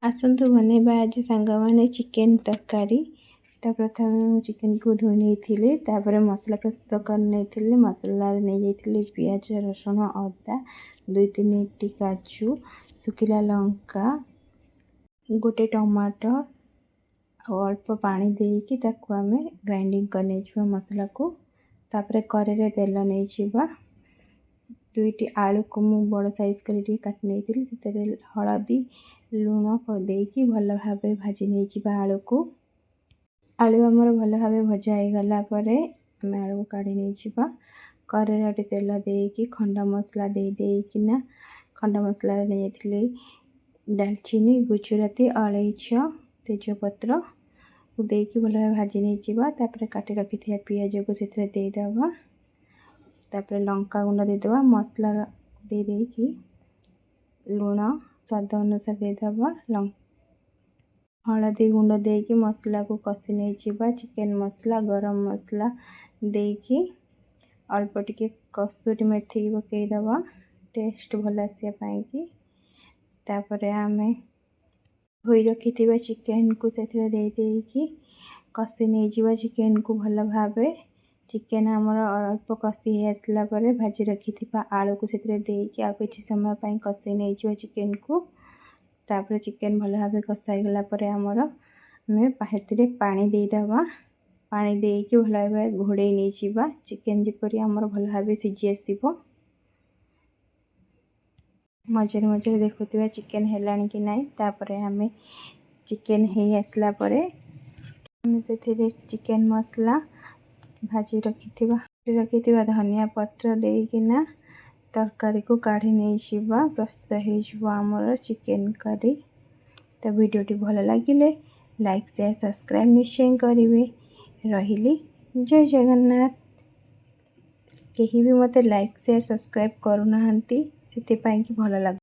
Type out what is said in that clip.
आसतु बनैबा आज सांग मैंने चिकेन तरकारी। तो प्रथम चिकेन को धोई नहीं तापर मसला प्रस्तुत कर मसला नहीं पियाज रसुण अदा 2-3 टी काजू सुखिला लंका गोटे टमाटर अल्प पानी देकी ताकू आम ग्राइंडिंग कर मसला को। तापर कड़े तेल नहीं 2टी आलू को मु बड़ साइज कर काटी नहीं हलदी लुण देकी भल भाव भाजी नहीं आलू को। आलू आमर भल भाव भजा हो गला आम आलू को काढ़ी नहीं कड़े गोटे तेल देकी खंड मसला देकिना खंड मसला नहीं दालचीनी गुजराती अलैच तेजपत्र देकी भल भाव भाजी नहीं तापर काटी रखी पियाज को देदेबा तापर लंका गुंड देदेबा मसला देकी लुण स्वाद अनुसार देदेबा हलदी गुंड देकी मसला को कषि नहीं चिकेन मसला गरम मसला देकी अल्प टिके कस्तूरी मेथी पकईदबा टेस्ट भल आसापी कि तापर आम धोई रखी चिकेन को से देकी कषि नहीं चिकेन को भल भाव चिकेन आमर अल्प कषि आसला भाजी रखी आलू को से देकी आ किसी समय कषि नहीं चिकेन को। तापर चिकेन भल भाव कषाई गला आमर आम पानी देदेबा पानी देकी भल भाव घोड़े नहीं चिकेन जपरी आमर भल भाव सीझी आसो मझे मझे देखुवा चिकेन है कि नाई। तापर आम चिकेन हो आसला से चिकेन मसला भाजी रखी धनिया पत्र देकिना तरकारी को काढ़ी नहीं प्रस्तुत होमर चिकेन करी। तो वीडियोटी भल लगिले लाइक शेयर सब्सक्राइब निश्चय करेंगे। रही जय जगन्नाथ। कहीं भी मत लाइक शेयर सब्सक्राइब करूना से भल लग